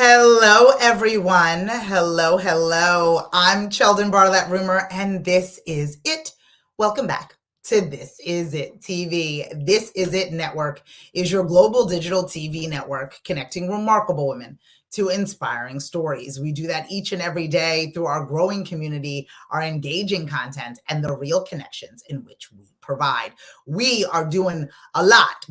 Hello, everyone. Hello, hello. I'm Cheldin Barlattt Rumer, and this is it. Welcome back to This Is It TV. This Is It Network is your global digital TV network connecting remarkable women to inspiring stories. We do that each and every day through our growing community, our engaging content, and the real connections in which we provide. We are doing a lot,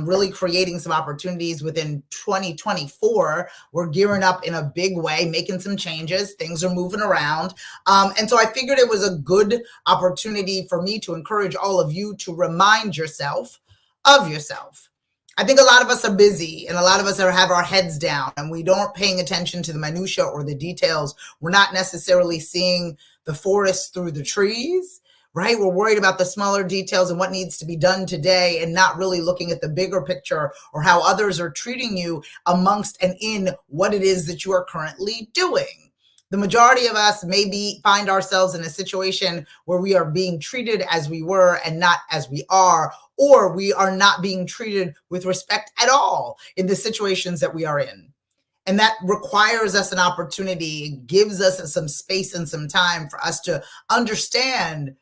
really creating some opportunities within 2024. We're gearing up in a big way, making some changes. Things are moving around. And so I figured it was a good opportunity for me to encourage all of you to remind yourself of yourself. I think a lot of us are busy and a lot of us have our heads down and we don't paying attention to the minutia or the details. We're not necessarily seeing the forest through the trees, right? We're worried about the smaller details and what needs to be done today and not really looking at the bigger picture or how others are treating you amongst and in what it is that you are currently doing. The majority of us maybe find ourselves in a situation where we are being treated as we were and not as we are, or we are not being treated with respect at all in the situations that we are in. And that requires us an opportunity. It gives us some space and some time for us to understand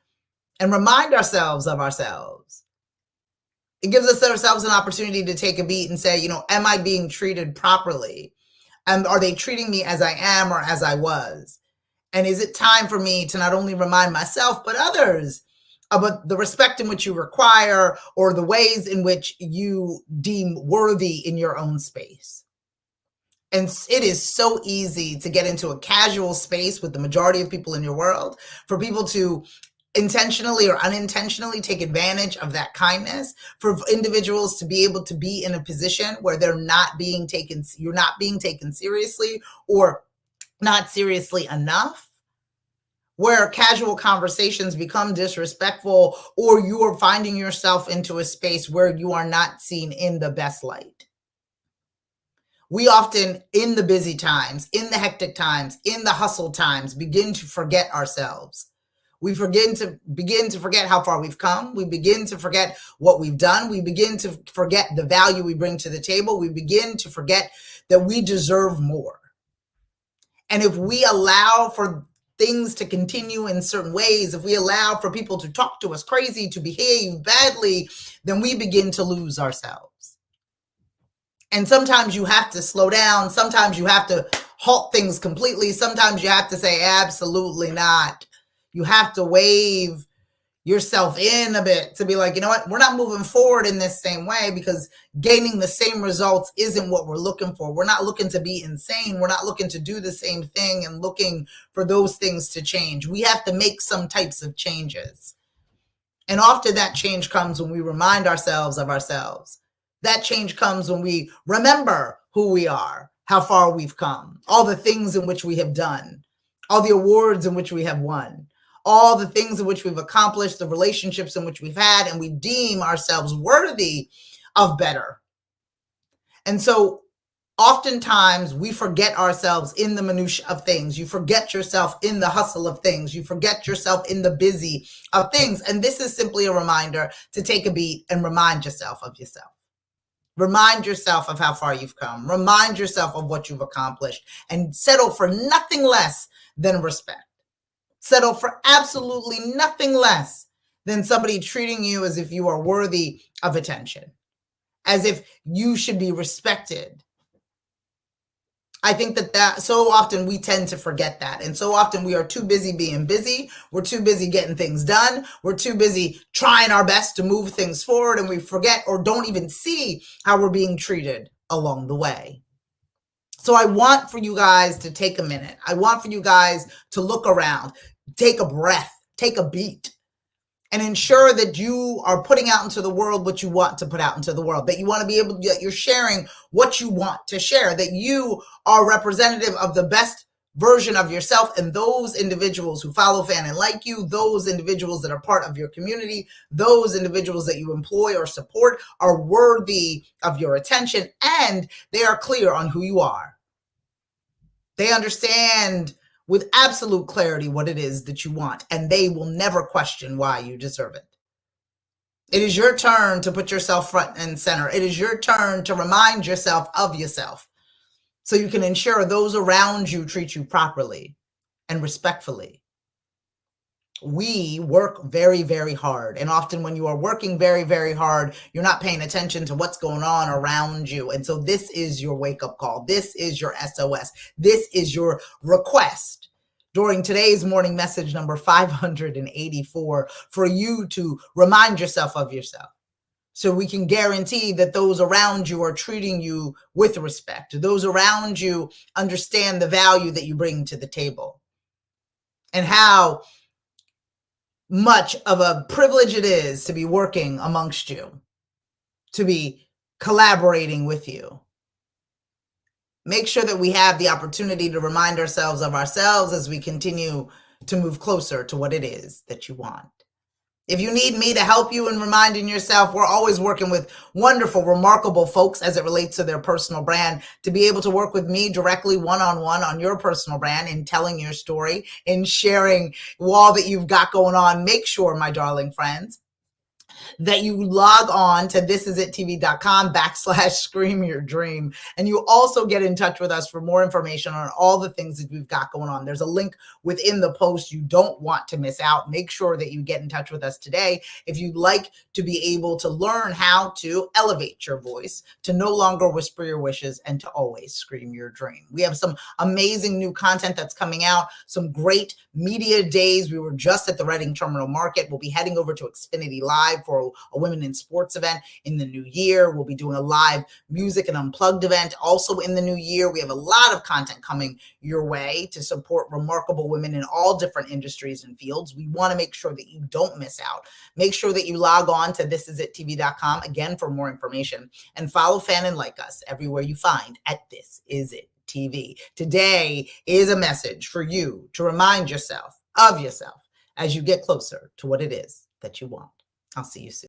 and remind ourselves of ourselves. It gives us ourselves an opportunity to take a beat and say, am I being treated properly? And are they treating me as I am or as I was? And is it time for me to not only remind myself, but others about the respect in which you require or the ways in which you deem worthy in your own space? And it is so easy to get into a casual space with the majority of people in your world, for people to intentionally or unintentionally take advantage of that kindness, for individuals to be able to be in a position where you're not being taken seriously or not seriously enough, where casual conversations become disrespectful, or you are finding yourself into a space where you are not seen in the best light. We often, in the busy times, in the hectic times, in the hustle times, begin to forget ourselves. We begin to forget how far we've come. We begin to forget what we've done. We begin to forget the value we bring to the table. We begin to forget that we deserve more. And if we allow for things to continue in certain ways, if we allow for people to talk to us crazy, to behave badly, then we begin to lose ourselves. And sometimes you have to slow down. Sometimes you have to halt things completely. Sometimes you have to say, absolutely not. You have to wave yourself in a bit to be like, you know what, we're not moving forward in this same way, because gaining the same results isn't what we're looking for. We're not looking to be insane. We're not looking to do the same thing and looking for those things to change. We have to make some types of changes. And often that change comes when we remind ourselves of ourselves. That change comes when we remember who we are, how far we've come, all the things in which we have done, all the awards in which we have won, all the things in which we've accomplished, the relationships in which we've had, and we deem ourselves worthy of better. And so oftentimes we forget ourselves in the minutia of things. You forget yourself in the hustle of things. You forget yourself in the busy of things. And this is simply a reminder to take a beat and remind yourself of yourself. Remind yourself of how far you've come. Remind yourself of what you've accomplished, and settle for nothing less than respect. Settle for absolutely nothing less than somebody treating you as if you are worthy of attention, as if you should be respected. I think that so often we tend to forget that. And so often we are too busy being busy. We're too busy getting things done. We're too busy trying our best to move things forward. And we forget or don't even see how we're being treated along the way. So I want for you guys to take a minute. I want for you guys to look around, take a breath, take a beat, and ensure that you are putting out into the world what you want to put out into the world, that you want to be able to, that you're sharing what you want to share, that you are representative of the best version of yourself, and those individuals who follow, fan, and like you, those individuals that are part of your community, those individuals that you employ or support are worthy of your attention, and they are clear on who you are. They understand with absolute clarity what it is that you want, and they will never question why you deserve it. It is your turn to put yourself front and center. It is your turn to remind yourself of yourself. so you can ensure those around you treat you properly and respectfully. We work very, very hard. And often when you are working very, very hard, you're not paying attention to what's going on around you. And so this is your wake-up call. This is your SOS. This is your request during today's morning message number 584 for you to remind yourself of yourself. So we can guarantee that those around you are treating you with respect. Those around you understand the value that you bring to the table and how much of a privilege it is to be working amongst you, to be collaborating with you. Make sure that we have the opportunity to remind ourselves of ourselves as we continue to move closer to what it is that you want. If you need me to help you in reminding yourself, we're always working with wonderful, remarkable folks as it relates to their personal brand. To be able to work with me directly one-on-one on your personal brand in telling your story, in sharing all that you've got going on, make sure, my darling friends, that you log on to thisisItTV.com/scream your dream. And you also get in touch with us for more information on all the things that we've got going on. There's a link within the post you don't want to miss out. Make sure that you get in touch with us today if you'd like to be able to learn how to elevate your voice, to no longer whisper your wishes, and to always scream your dream. We have some amazing new content that's coming out, some great media days. We were just at the Reading Terminal Market. We'll be heading over to Xfinity Live for a women in sports event in the new year. We'll be doing a live music and unplugged event also in the new year. We have a lot of content coming your way to support remarkable women in all different industries and fields. We want to make sure that you don't miss out. Make sure that you log on to thisisItTV.com again for more information, and follow, fan, and like us everywhere you find at This Is It TV. Today is a message for you to remind yourself of yourself as you get closer to what it is that you want. I'll see you soon.